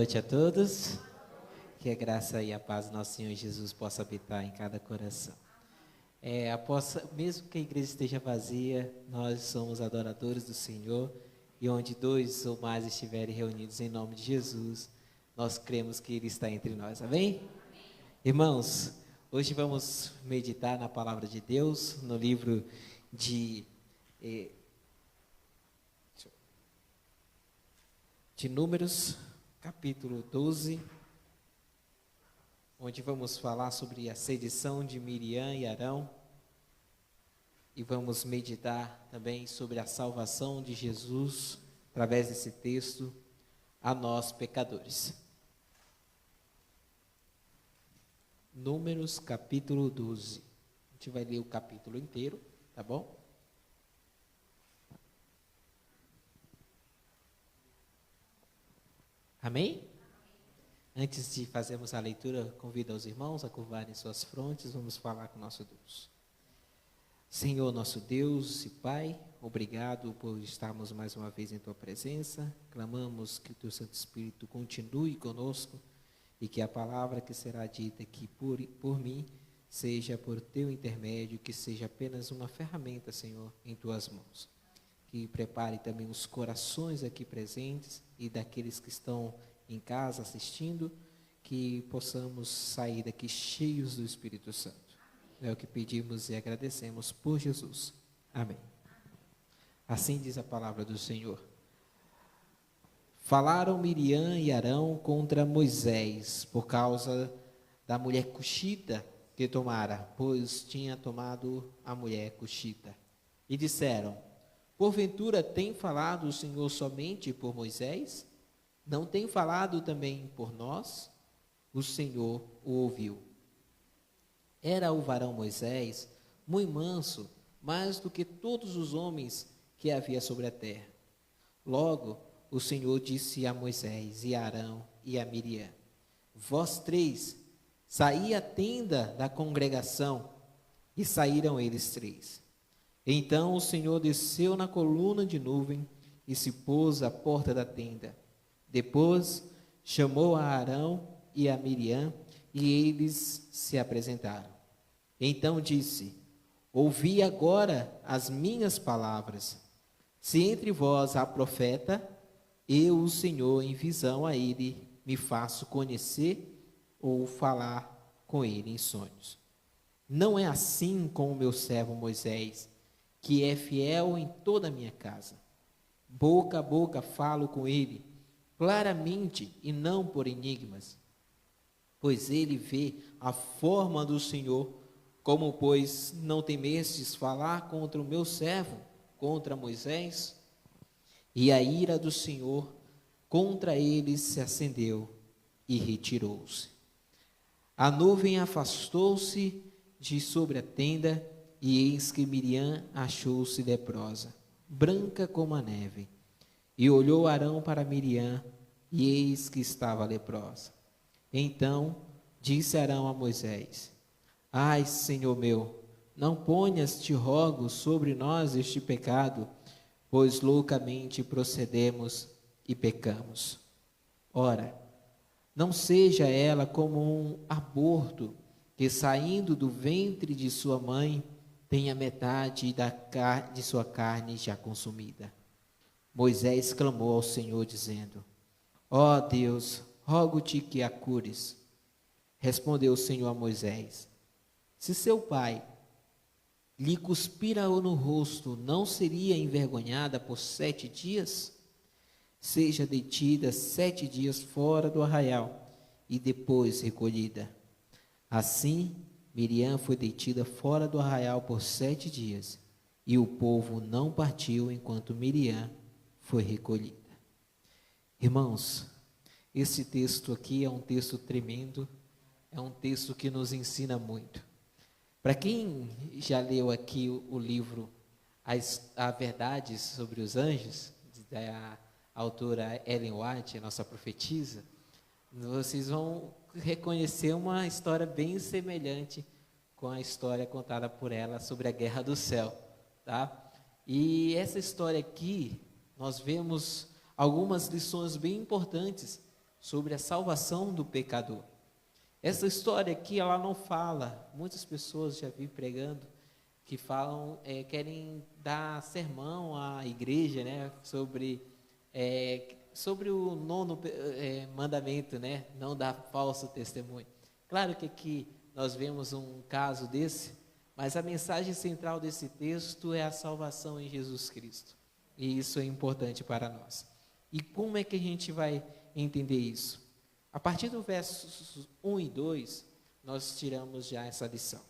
noite a todos. Que a graça e a paz do nosso Senhor Jesus possa habitar em cada coração. Mesmo que a igreja esteja vazia, nós somos adoradores do Senhor, e onde dois ou mais estiverem reunidos em nome de Jesus, nós cremos que Ele está entre nós. Amém? Irmãos, hoje vamos meditar na palavra de Deus, no livro de Números, capítulo 12, onde vamos falar sobre a sedição de Miriam e Arão, e vamos meditar também sobre a salvação de Jesus, através desse texto, a nós pecadores. Números, capítulo 12. A gente vai ler o capítulo inteiro, tá bom? Amém? Antes de fazermos a leitura, convido os irmãos a curvarem suas frontes, vamos falar com o nosso Deus. Senhor, nosso Deus e Pai, obrigado por estarmos mais uma vez em Tua presença. Clamamos que o Teu Santo Espírito continue conosco e que a palavra que será dita aqui por mim seja por Teu intermédio, que seja apenas uma ferramenta, Senhor, em Tuas mãos. Que prepare também os corações aqui presentes e daqueles que estão em casa assistindo, que possamos sair daqui cheios do Espírito Santo. É o que pedimos e agradecemos por Jesus. Amém. Assim diz a palavra do Senhor. Falaram Miriam e Arão contra Moisés, por causa da mulher cuxita que tomara, pois tinha tomado a mulher cuxita. E disseram: porventura tem falado o Senhor somente por Moisés? Não tem falado também por nós? O Senhor o ouviu. Era o varão Moisés muito manso, mais do que todos os homens que havia sobre a terra. Logo, o Senhor disse a Moisés e a Arão e a Miriam: vós três, saí à tenda da congregação. E saíram eles três. Então o Senhor desceu na coluna de nuvem e se pôs à porta da tenda. Depois chamou a Arão e a Miriam, e eles se apresentaram. Então disse: ouvi agora as minhas palavras. Se entre vós há profeta, eu, o Senhor, em visão a ele, me faço conhecer ou falar com ele em sonhos. Não é assim com o meu servo Moisés, que é fiel em toda a minha casa. Boca a boca falo com ele, claramente e não por enigmas. Pois ele vê a forma do Senhor, como, pois, não temestes falar contra o meu servo, contra Moisés? E a ira do Senhor contra ele se acendeu e retirou-se. A nuvem afastou-se de sobre a tenda, e eis que Miriam achou-se leprosa, branca como a neve. E olhou Arão para Miriam, e eis que estava leprosa. Então disse Arão a Moisés: ai, Senhor meu, não ponhas, te rogo, sobre nós este pecado, pois loucamente procedemos e pecamos. Ora, não seja ela como um aborto, que saindo do ventre de sua mãe, tenha metade de sua carne já consumida. Moisés clamou ao Senhor, dizendo: ó Deus, rogo-te que a cures. Respondeu o Senhor a Moisés: se seu pai lhe cuspira no rosto, não seria envergonhada por 7 dias? Seja detida 7 dias fora do arraial, e depois recolhida. Assim, Miriam foi detida fora do arraial por 7 dias, e o povo não partiu enquanto Miriam foi recolhida. Irmãos, esse texto aqui é um texto tremendo, é um texto que nos ensina muito. Para quem já leu aqui o livro A Verdade sobre os Anjos, da autora Ellen White, a nossa profetisa, vocês vão reconhecer uma história bem semelhante com a história contada por ela sobre a Guerra do Céu, tá? E essa história aqui, nós vemos algumas lições bem importantes sobre a salvação do pecador. Essa história aqui, ela não fala, muitas pessoas já vi pregando, que falam, querem dar sermão à igreja, né, sobre o nono mandamento, né, não dar falso testemunho. Claro que aqui nós vemos um caso desse, mas a mensagem central desse texto é a salvação em Jesus Cristo. E isso é importante para nós. E como é que a gente vai entender isso? A partir do versos 1 e 2, nós tiramos já essa lição.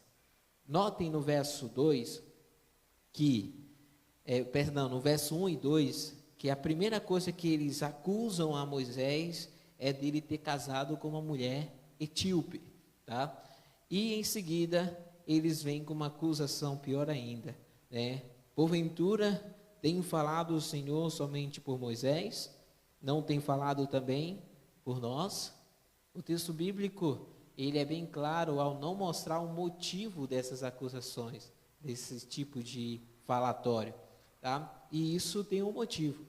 Notem no verso 2 no verso 1 e 2, que a primeira coisa que eles acusam a Moisés é dele ter casado com uma mulher etíope, tá? E em seguida, eles vêm com uma acusação pior ainda, né? Porventura, tem falado o Senhor somente por Moisés? Não tem falado também por nós? O texto bíblico, ele é bem claro ao não mostrar o motivo dessas acusações, desse tipo de falatório, tá? E isso tem um motivo.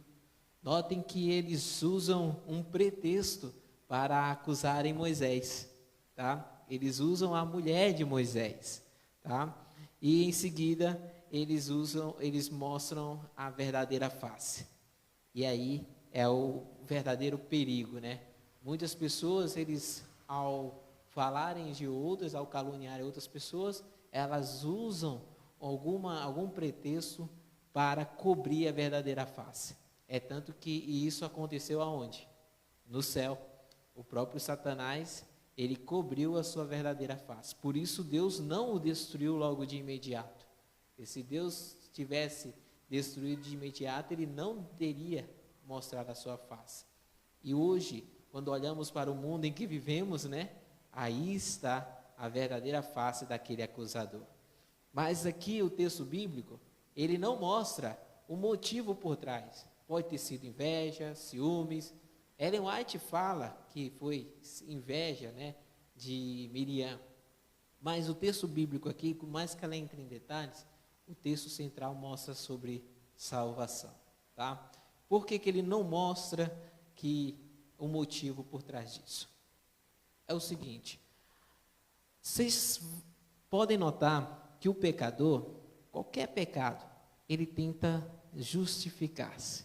Notem que eles usam um pretexto para acusarem Moisés, tá? Eles usam a mulher de Moisés, tá? E em seguida eles mostram a verdadeira face. E aí é o verdadeiro perigo, né? Muitas pessoas, eles ao falarem de outras, ao caluniarem outras pessoas, elas usam algum pretexto para cobrir a verdadeira face. É tanto que isso aconteceu aonde? No céu. O próprio Satanás, ele cobriu a sua verdadeira face. Por isso Deus não o destruiu logo de imediato. E se Deus tivesse destruído de imediato, ele não teria mostrado a sua face. E hoje, quando olhamos para o mundo em que vivemos, né? Aí está a verdadeira face daquele acusador. Mas aqui o texto bíblico, ele não mostra o motivo por trás. Pode ter sido inveja, ciúmes. Ellen White fala que foi inveja, né, de Miriam. Mas o texto bíblico aqui, por mais que ela entre em detalhes, o texto central mostra sobre salvação, tá? Por que ele não mostra o motivo por trás disso? É o seguinte, vocês podem notar que o pecador, qualquer pecado, ele tenta justificar-se,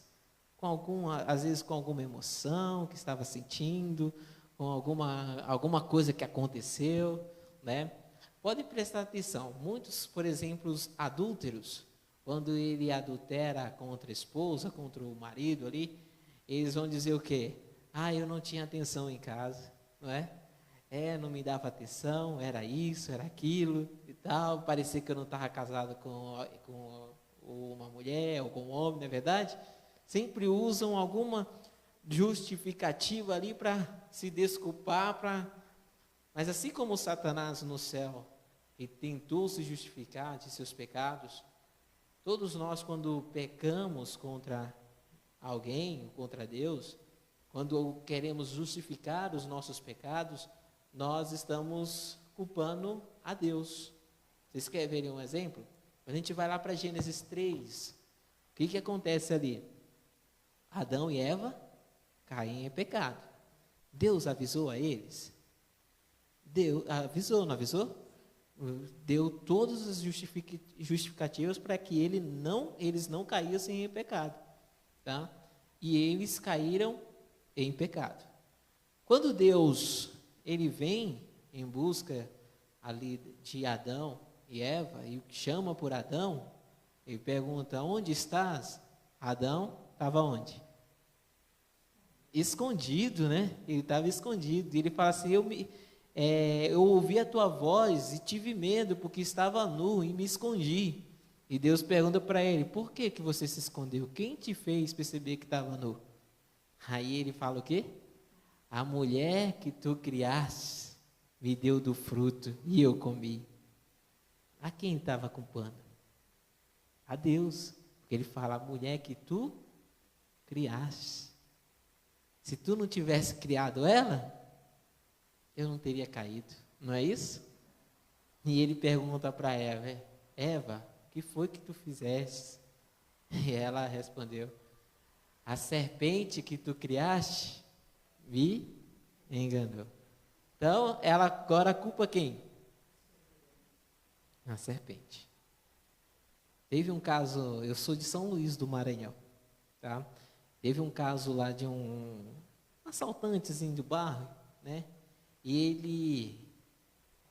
às vezes com alguma emoção que estava sentindo, com alguma coisa que aconteceu, né? Pode prestar atenção, muitos, por exemplo, os adúlteros, quando ele adultera contra a esposa, contra o marido ali, eles vão dizer o quê? Eu não tinha atenção em casa, não é? Não me dava atenção, era isso, era aquilo e tal, parecia que eu não estava casado com uma mulher ou com um homem, não é verdade? Sempre usam alguma justificativa ali para se desculpar, mas assim como Satanás no céu, ele tentou se justificar de seus pecados, todos nós quando pecamos contra alguém, contra Deus, quando queremos justificar os nossos pecados, nós estamos culpando a Deus. Vocês querem ver um exemplo? A gente vai lá para Gênesis 3. O que acontece ali? Adão e Eva caem em pecado. Deus avisou a eles? Deus avisou, não avisou? Deu todas as justificativas para que eles não caíssem em pecado, tá? E eles caíram em pecado. Quando Deus ele vem em busca ali de Adão e Eva e chama por Adão, ele pergunta: onde estás? Adão estava onde? Escondido, né? Ele estava escondido. E ele fala assim: eu ouvi a tua voz e tive medo porque estava nu e me escondi. E Deus pergunta para ele: por que você se escondeu? Quem te fez perceber que estava nu? Aí ele fala o quê? A mulher que tu criaste me deu do fruto e eu comi. A quem estava culpando? A Deus. Porque ele fala: a mulher que tu criaste. Se tu não tivesse criado ela, eu não teria caído, não é isso? E ele pergunta para Eva: Eva, o que foi que tu fizeste? E ela respondeu: a serpente que tu criaste me Enganou. Então, ela agora culpa quem? A serpente. Teve um caso, eu sou de São Luís do Maranhão, tá? Teve um caso lá de um assaltantezinho do bairro, né? E ele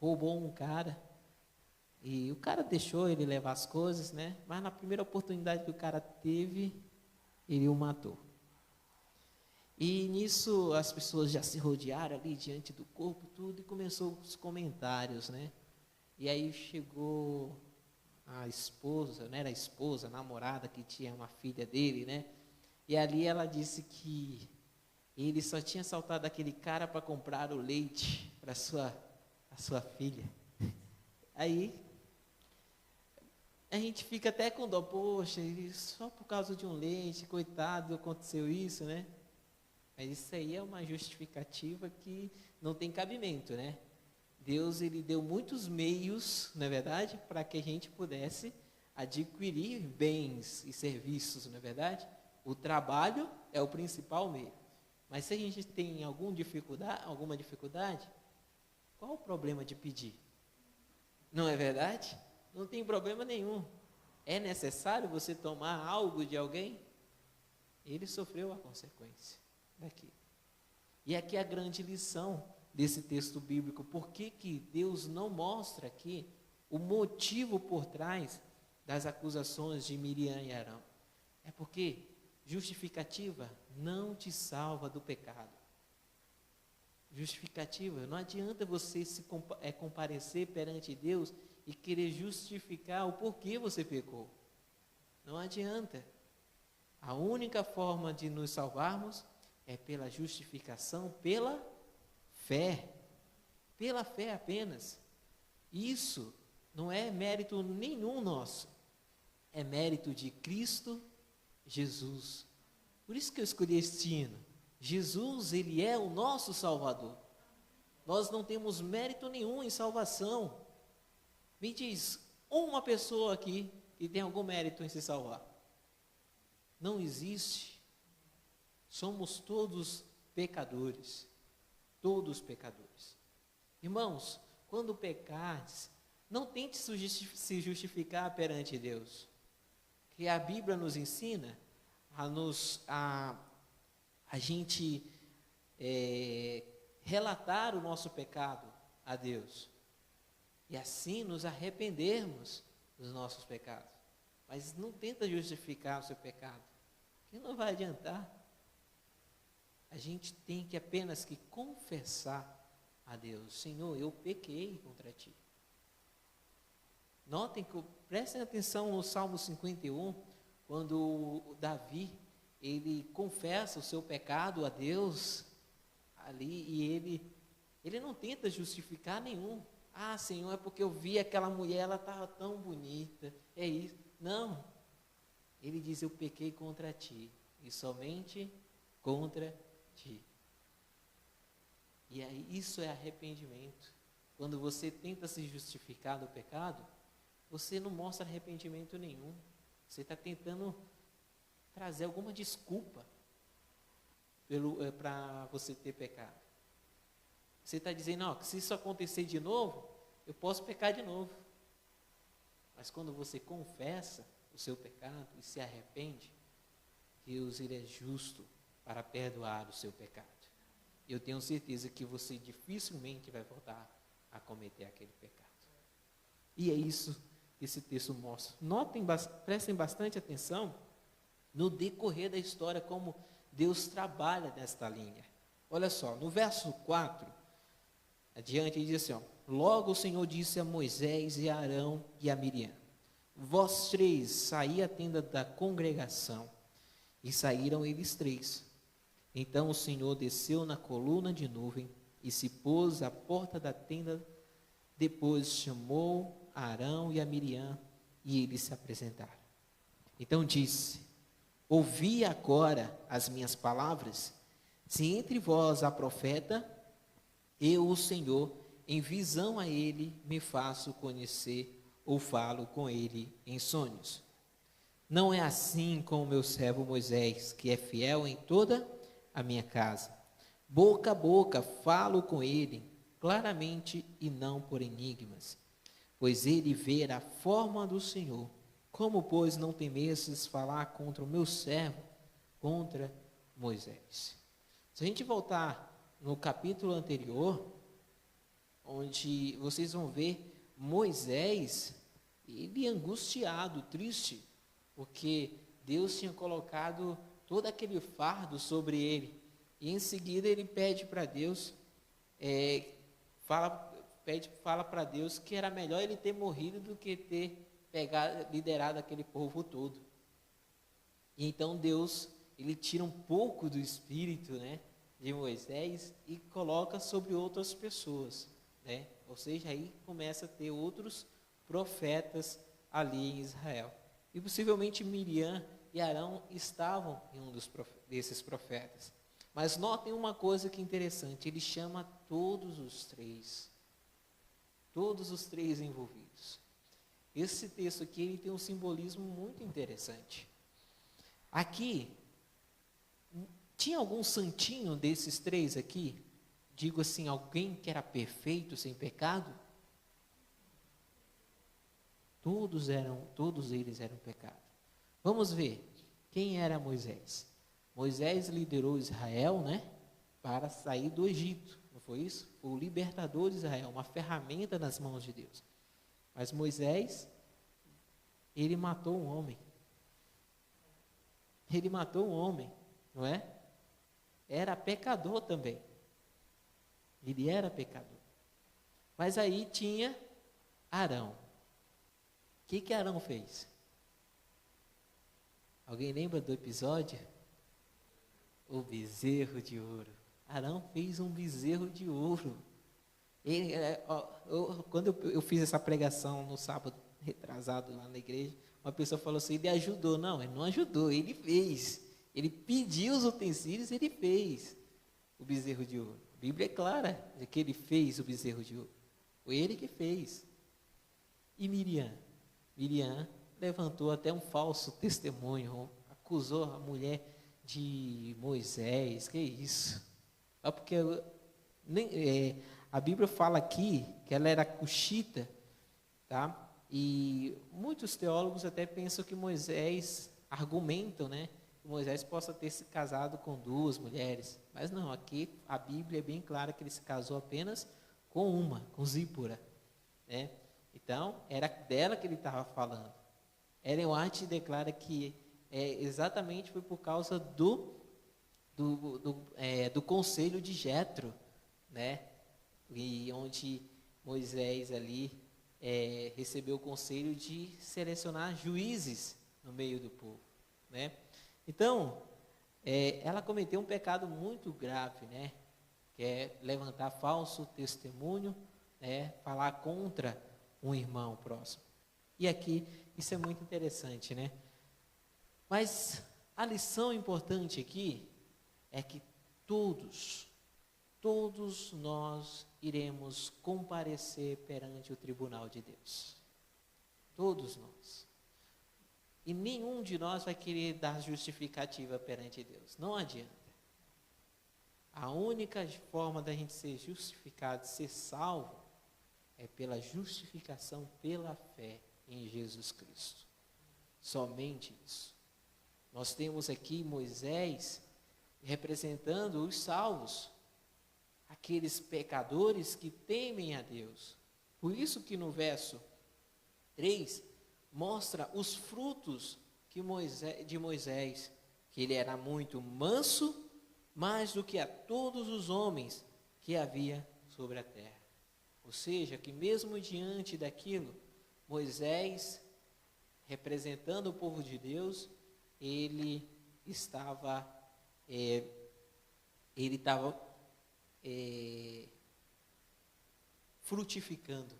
roubou um cara, e o cara deixou ele levar as coisas, né? Mas na primeira oportunidade que o cara teve, ele o matou. E nisso as pessoas já se rodearam ali diante do corpo, tudo, e começou os comentários, né? E aí chegou a esposa, né? Era a esposa, a namorada que tinha uma filha dele, né? E ali ela disse que ele só tinha assaltado aquele cara para comprar o leite para a sua filha. Aí a gente fica até com dó, poxa, só por causa de um leite, coitado, aconteceu isso, né? Mas isso aí é uma justificativa que não tem cabimento, né? Deus, ele deu muitos meios, não é verdade, para que a gente pudesse adquirir bens e serviços, não é verdade? O trabalho é o principal meio. Mas se a gente tem alguma dificuldade, qual o problema de pedir? Não é verdade? Não tem problema nenhum. É necessário você tomar algo de alguém? Ele sofreu a consequência daqui. E aqui é a grande lição desse texto bíblico. Por que que Deus não mostra aqui o motivo por trás das acusações de Miriam e Arão? É porque justificativa não te salva do pecado. Justificativa, não adianta você comparecer perante Deus e querer justificar o porquê você pecou. Não adianta. A única forma de nos salvarmos é pela justificação, pela fé. Pela fé apenas. Isso não é mérito nenhum nosso. É mérito de Cristo Jesus. Por isso que eu escolhi este hino. Jesus, ele é o nosso Salvador. Nós não temos mérito nenhum em salvação. Me diz, uma pessoa aqui que tem algum mérito em se salvar. Não existe. Somos todos pecadores. Todos pecadores. Irmãos, quando pecares, não tente se justificar perante Deus. Que a Bíblia nos ensina a gente relatar o nosso pecado a Deus. E assim nos arrependermos dos nossos pecados. Mas não tenta justificar o seu pecado, que não vai adiantar. A gente tem que apenas que confessar a Deus: Senhor, eu pequei contra ti. Notem que, prestem atenção no Salmo 51, quando o Davi, ele confessa o seu pecado a Deus, ali, e ele não tenta justificar nenhum. Ah, Senhor, é porque eu vi aquela mulher, ela estava tão bonita, é isso. Não, ele diz: eu pequei contra ti, e somente contra ti. E aí, isso é arrependimento. Quando você tenta se justificar do pecado, você não mostra arrependimento nenhum. Você está tentando trazer alguma desculpa para você ter pecado. Você está dizendo, ó, que se isso acontecer de novo, eu posso pecar de novo. Mas quando você confessa o seu pecado e se arrepende, Deus, ele é justo para perdoar o seu pecado. Eu tenho certeza que você dificilmente vai voltar a cometer aquele pecado. E é isso que esse texto mostra. Prestem bastante atenção no decorrer da história, como Deus trabalha nesta linha. Olha só, no verso 4, adiante, ele diz assim, ó: logo o Senhor disse a Moisés e a Arão e a Miriam: vós três, saí à tenda da congregação. E saíram eles três. Então o Senhor desceu na coluna de nuvem e se pôs à porta da tenda. Depois chamou a Arão e a Miriam, e eles se apresentaram. Então disse: ouvi agora as minhas palavras. Se entre vós há profeta, eu, o Senhor, em visão a ele, me faço conhecer ou falo com ele em sonhos. Não é assim com o meu servo Moisés, que é fiel em toda a minha casa. Boca a boca falo com ele, claramente e não por enigmas, pois ele vê a forma do Senhor. Como, pois, não temesses falar contra o meu servo, contra Moisés? Se a gente voltar no capítulo anterior, onde vocês vão ver Moisés, ele angustiado, triste, porque Deus tinha colocado todo aquele fardo sobre ele. E em seguida ele pede para Deus, fala para Deus que era melhor ele ter morrido do que ter liderado aquele povo todo. E então Deus, ele tira um pouco do espírito, né, de Moisés e coloca sobre outras pessoas, né? Ou seja, aí começa a ter outros profetas ali em Israel. E possivelmente Miriam e Arão estavam em um desses profetas. Mas notem uma coisa que é interessante, ele chama todos os três envolvidos. Esse texto aqui ele tem um simbolismo muito interessante. Aqui, tinha algum santinho desses três aqui? Digo assim, alguém que era perfeito, sem pecado? Todos eles eram pecado. Vamos ver, quem era Moisés? Moisés liderou Israel, né, para sair do Egito, não foi isso? Foi o libertador de Israel, uma ferramenta nas mãos de Deus. Mas Moisés, ele matou um homem. Ele matou um homem, não é? Era pecador também. Ele era pecador. Mas aí tinha Arão. O que Arão fez? Alguém lembra do episódio? O bezerro de ouro. Arão fez um bezerro de ouro. Quando eu fiz essa pregação no sábado retrasado lá na igreja, uma pessoa falou assim, ele ajudou. Não, ele não ajudou, ele fez. Ele pediu os utensílios, ele fez o bezerro de ouro. A Bíblia é clara de que ele fez o bezerro de ouro. Foi ele que fez. E Miriam? Miriam levantou até um falso testemunho, acusou a mulher de Moisés. Que isso? Porque a Bíblia fala aqui que ela era cuxita, tá? E muitos teólogos até pensam que Moisés, argumentam, né, que Moisés possa ter se casado com duas mulheres. Mas não, aqui a Bíblia é bem clara que ele se casou apenas com Zípora, né? Então, era dela que ele estava falando. Ellen White declara que exatamente foi por causa do conselho de Jetro, né? E onde Moisés ali recebeu o conselho de selecionar juízes no meio do povo, né? Então, ela cometeu um pecado muito grave, né? Que é levantar falso testemunho, né? Falar contra um irmão próximo. E aqui, isso é muito interessante, né? Mas a lição importante aqui é que todos nós iremos comparecer perante o tribunal de Deus. Todos nós. E nenhum de nós vai querer dar justificativa perante Deus. Não adianta. A única forma da gente ser justificado, ser salvo, é pela justificação pela fé em Jesus Cristo. Somente isso. Nós temos aqui Moisés representando os salvos, aqueles pecadores que temem a Deus. Por isso que no verso 3 mostra os frutos de Moisés, que ele era muito manso, mais do que a todos os homens que havia sobre a terra. Ou seja, que mesmo diante daquilo, Moisés, representando o povo de Deus, ele estava frutificando,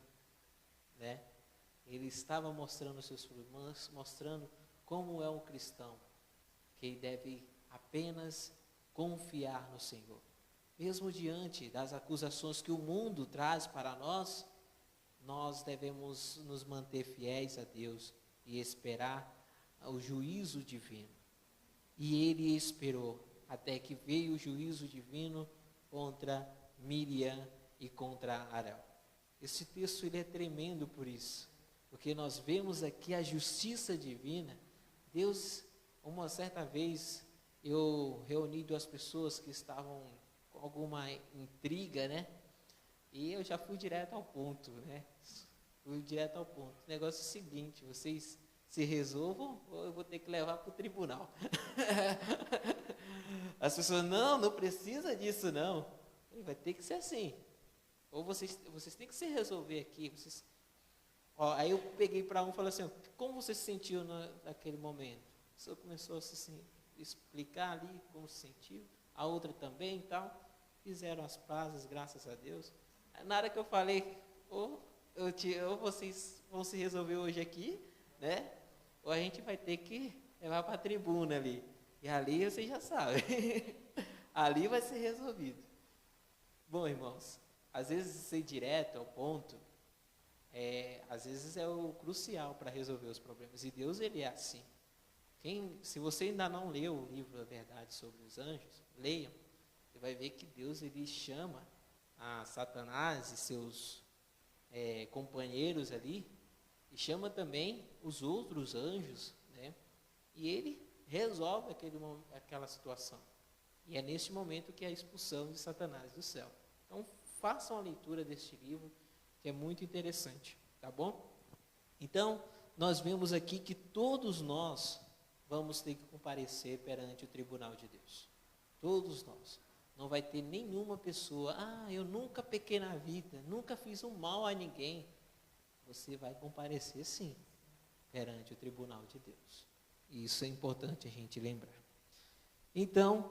né? Ele estava mostrando seus frutos, mostrando como é um cristão, que ele deve apenas confiar no Senhor. Mesmo diante das acusações que o mundo traz para nós, nós devemos nos manter fiéis a Deus e esperar o juízo divino. E ele esperou até que veio o juízo divino contra Miriam e contra Arão. Esse texto ele é tremendo por isso, porque nós vemos aqui a justiça divina. Deus, uma certa vez, eu reuni duas pessoas que estavam com alguma intriga, né? E eu já fui direto ao ponto, né? Fui direto ao ponto. O negócio é o seguinte: vocês se resolvam ou eu vou ter que levar para o tribunal. As pessoas, não precisa disso, não. Vai ter que ser assim. Ou vocês têm que se resolver aqui. Aí eu peguei para um e falei assim: como você se sentiu naquele momento? A pessoa começou a se explicar ali como se sentiu. A outra também e tal. Fizeram as pazes, graças a Deus. Na hora que eu falei, ou vocês vão se resolver hoje aqui, né? Ou a gente vai ter que levar para a tribuna ali. E ali vocês já sabem. Ali vai ser resolvido. Bom, irmãos, às vezes ser direto ao ponto, às vezes é o crucial para resolver os problemas. E Deus, ele é assim. Se você ainda não leu o livro da verdade sobre os anjos, leiam. Você vai ver que Deus, ele chama a Satanás e seus companheiros ali, e chama também os outros anjos, né? E ele resolve aquela situação. E é neste momento que é a expulsão de Satanás do céu. Então, façam a leitura deste livro, que é muito interessante, tá bom? Então, nós vemos aqui que todos nós vamos ter que comparecer perante o tribunal de Deus. Todos nós. Não vai ter nenhuma pessoa, eu nunca pequei na vida, nunca fiz um mal a ninguém. Você vai comparecer sim, perante o tribunal de Deus. E isso é importante a gente lembrar. Então,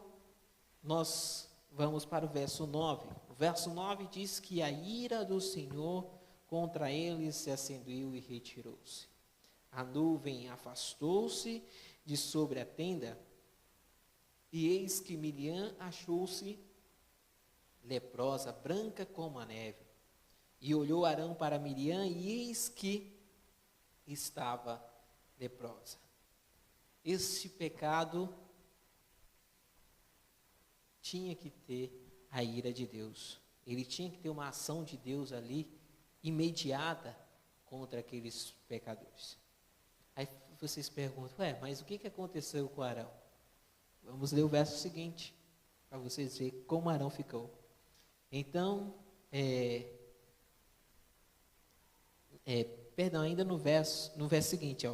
nós vamos para o verso 9. O verso 9 diz que a ira do Senhor contra eles se acendeu e retirou-se. A nuvem afastou-se de sobre a tenda, e eis que Miriam achou-se leprosa, branca como a neve. E olhou Arão para Miriam, e eis que estava leprosa. Este pecado tinha que ter a ira de Deus. Ele tinha que ter uma ação de Deus ali, imediata, contra aqueles pecadores. Aí vocês perguntam, mas o que aconteceu com Arão? Vamos ler o verso seguinte, para vocês verem como Arão ficou. Então, ainda no verso seguinte,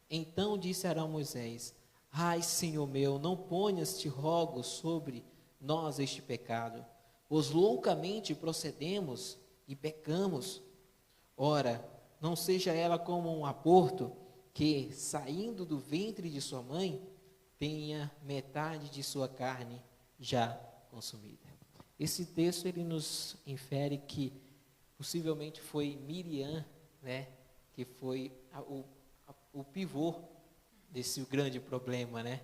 Então disse Arão a Moisés: Ai, Senhor meu, não ponhas, te rogo, sobre nós este pecado, pois loucamente procedemos e pecamos. Ora, não seja ela como um aborto, que, saindo do ventre de sua mãe, tenha metade de sua carne já consumida. Esse texto, ele nos infere que possivelmente foi Miriam, né, que foi o pivô desse grande problema, né?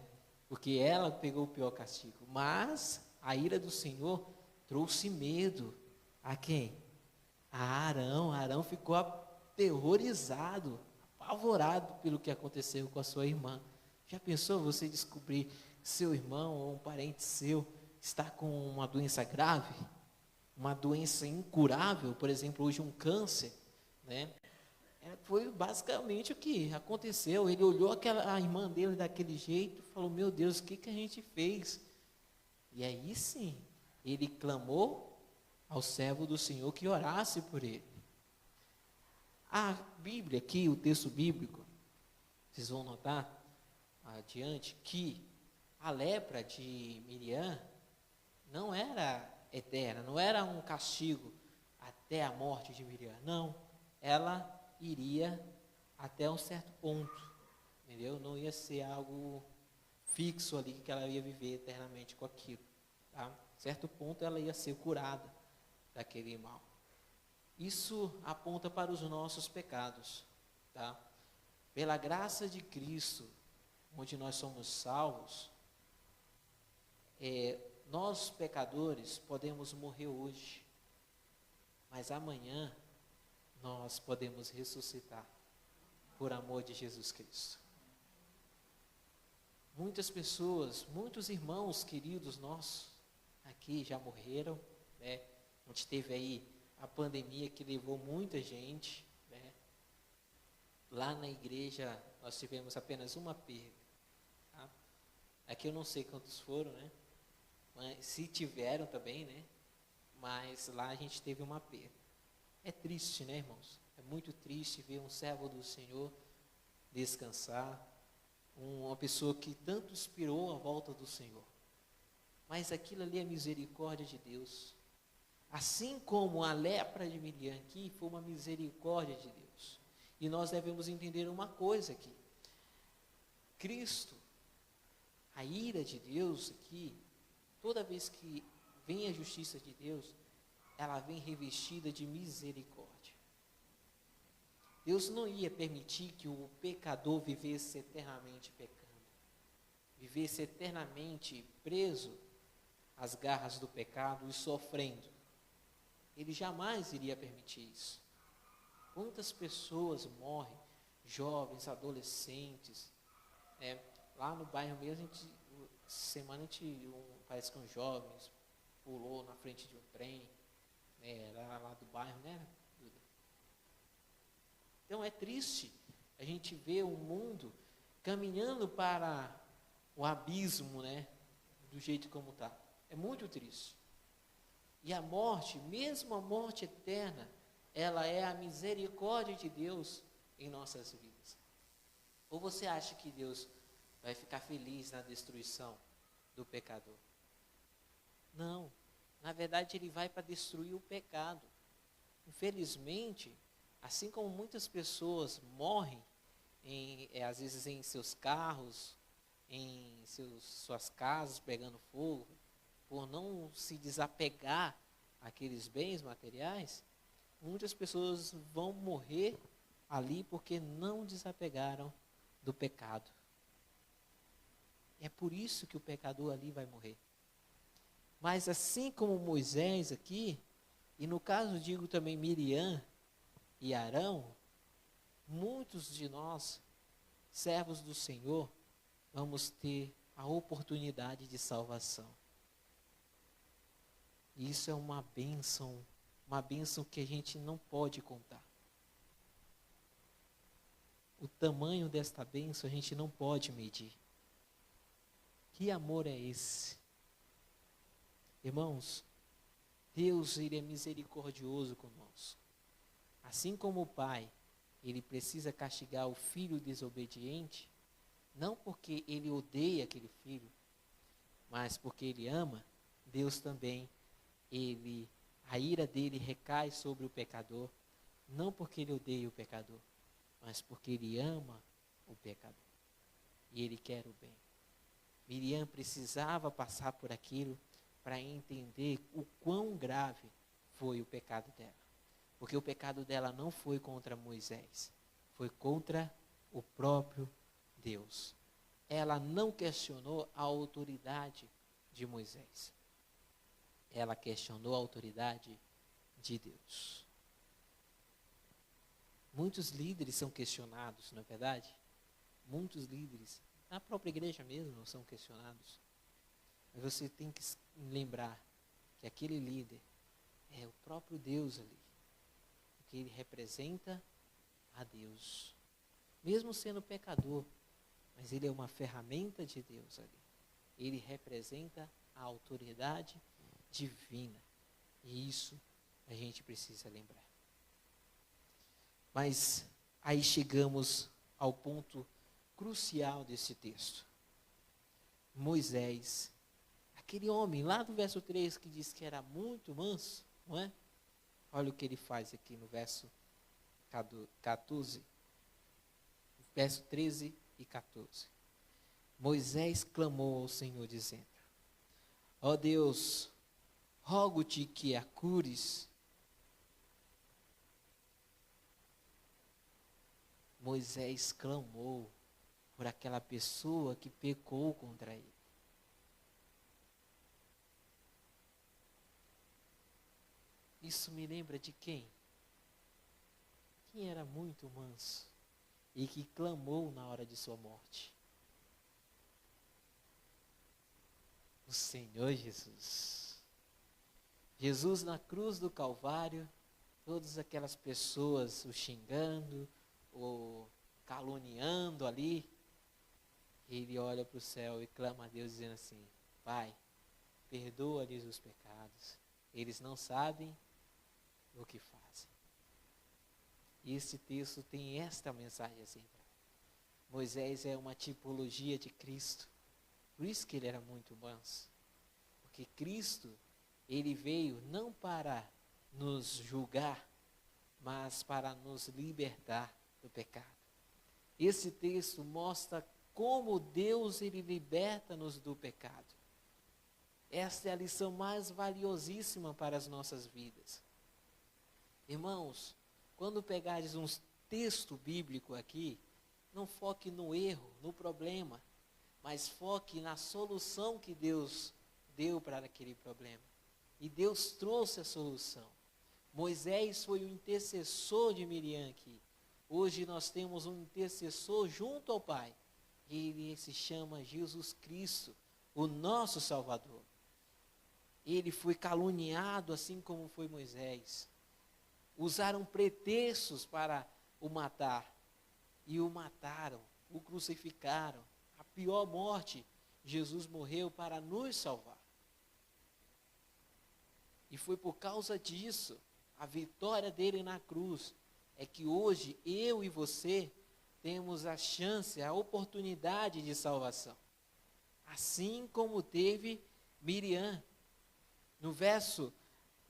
Porque ela pegou o pior castigo. Mas a ira do Senhor trouxe medo a quem? A Arão. Arão ficou aterrorizado, apavorado pelo que aconteceu com a sua irmã. Já pensou você descobrir que seu irmão ou um parente seu está com uma doença grave? Uma doença incurável, por exemplo, hoje um câncer, né? Foi basicamente o que aconteceu. Ele olhou a irmã dele daquele jeito e falou: meu Deus, o que a gente fez? E aí sim, ele clamou ao servo do Senhor que orasse por ele. A Bíblia aqui, o texto bíblico, vocês vão notar adiante que a lepra de Miriam não era eterna, não era um castigo até a morte de Miriam. Não, ela iria até um certo ponto, entendeu? Não ia ser algo fixo ali, que ela ia viver eternamente com aquilo, tá? Certo ponto ela ia ser curada daquele mal. Isso aponta para os nossos pecados, tá? Pela graça de Cristo, onde nós somos salvos, nós pecadores podemos morrer hoje, mas amanhã nós podemos ressuscitar por amor de Jesus Cristo. Muitas pessoas, muitos irmãos queridos nossos, aqui já morreram, né? A gente teve aí a pandemia que levou muita gente, né? Lá na igreja nós tivemos apenas uma perda, tá? Aqui eu não sei quantos foram, né? Mas se tiveram também, né? Mas lá a gente teve uma perda. É triste, né, irmãos? É muito triste ver um servo do Senhor descansar, uma pessoa que tanto inspirou a volta do Senhor. Mas aquilo ali é misericórdia de Deus. Assim como a lepra de Miriam aqui foi uma misericórdia de Deus. E nós devemos entender uma coisa aqui. Cristo, a ira de Deus aqui, toda vez que vem a justiça de Deus, ela vem revestida de misericórdia. Deus não ia permitir que o pecador vivesse eternamente pecando, vivesse eternamente preso às garras do pecado e sofrendo. Ele jamais iria permitir isso. Quantas pessoas morrem, jovens, adolescentes, lá no bairro mesmo, semana parece que um jovem pulou na frente de um trem, lá do bairro, né? Então é triste a gente ver o mundo caminhando para o abismo, né? Do jeito como está. É muito triste. E a morte, mesmo a morte eterna, ela é a misericórdia de Deus em nossas vidas. Ou você acha que Deus vai ficar feliz na destruição do pecador? Não. Na verdade, Ele vai para destruir o pecado. Infelizmente, assim como muitas pessoas morrem, às vezes em seus carros, em suas casas pegando fogo, por não se desapegar àqueles bens materiais, muitas pessoas vão morrer ali porque não desapegaram do pecado. É por isso que o pecador ali vai morrer. Mas assim como Moisés aqui, e no caso digo também Miriam e Arão, muitos de nós, servos do Senhor, vamos ter a oportunidade de salvação. Isso é uma bênção que a gente não pode contar. O tamanho desta bênção a gente não pode medir. Que amor é esse? Irmãos, Deus, Ele é misericordioso conosco. Assim como o pai, ele precisa castigar o filho desobediente, não porque ele odeia aquele filho, mas porque ele ama, Deus também, a ira dele recai sobre o pecador, não porque ele odeia o pecador, mas porque ele ama o pecador. E ele quer o bem. Miriam precisava passar por aquilo para entender o quão grave foi o pecado dela. Porque o pecado dela não foi contra Moisés, foi contra o próprio Deus. Ela não questionou a autoridade de Moisés. Ela questionou a autoridade de Deus. Muitos líderes são questionados, não é verdade? Muitos líderes, na própria igreja mesmo, são questionados. Mas você tem que lembrar que aquele líder é o próprio Deus ali. Porque ele representa a Deus. Mesmo sendo pecador, mas ele é uma ferramenta de Deus ali. Ele representa a autoridade divina. E isso a gente precisa lembrar. Mas aí chegamos ao ponto crucial desse texto. Moisés, aquele homem lá do verso 3 que diz que era muito manso, não é? Olha o que ele faz aqui no verso 14, verso 13 e 14. Moisés clamou ao Senhor dizendo: ó Deus, rogo-te que a cures. Moisés clamou por aquela pessoa que pecou contra ele. Isso me lembra de quem? Quem era muito manso e que clamou na hora de sua morte? O Senhor Jesus. Jesus na cruz do Calvário, todas aquelas pessoas o xingando, o caluniando ali, ele olha para o céu e clama a Deus dizendo assim: Pai, perdoa-lhes os pecados, eles não sabem o que fazem. E esse texto tem esta mensagem central. Moisés é uma tipologia de Cristo, por isso que ele era muito manso, porque Cristo, ele veio não para nos julgar, mas para nos libertar do pecado. Esse texto mostra como Deus, ele liberta-nos do pecado. Esta é a lição mais valiosíssima para as nossas vidas. Irmãos, quando pegares um texto bíblico aqui, não foque no erro, no problema, mas foque na solução que Deus deu para aquele problema. E Deus trouxe a solução. Moisés foi o intercessor de Miriam aqui. Hoje nós temos um intercessor junto ao Pai. Ele se chama Jesus Cristo, o nosso Salvador. Ele foi caluniado assim como foi Moisés. Usaram pretextos para o matar. E o mataram, o crucificaram. A pior morte, Jesus morreu para nos salvar. E foi por causa disso, a vitória dele na cruz, é que hoje eu e você temos a chance, a oportunidade de salvação. Assim como teve Miriam. No verso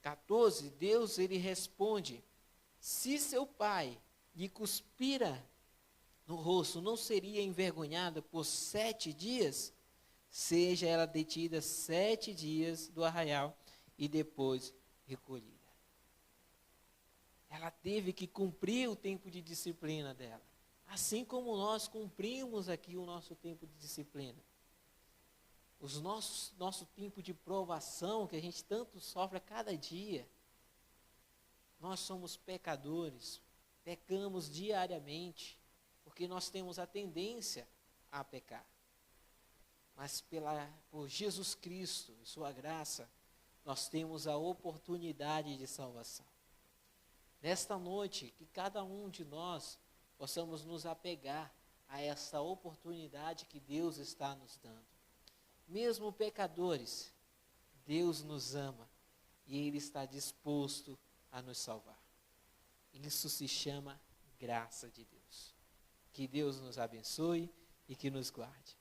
14, Deus ele responde: se seu pai lhe cuspira no rosto, não seria envergonhada por 7 dias? Seja ela detida 7 dias do arraial e depois recolhida. Ela teve que cumprir o tempo de disciplina dela. Assim como nós cumprimos aqui o nosso tempo de disciplina. Nosso tempo de provação que a gente tanto sofre a cada dia. Nós somos pecadores, pecamos diariamente, porque nós temos a tendência a pecar. Mas por Jesus Cristo e sua graça, nós temos a oportunidade de salvação. Nesta noite, que cada um de nós possamos nos apegar a essa oportunidade que Deus está nos dando. Mesmo pecadores, Deus nos ama e Ele está disposto a nos salvar. Isso se chama graça de Deus. Que Deus nos abençoe e que nos guarde.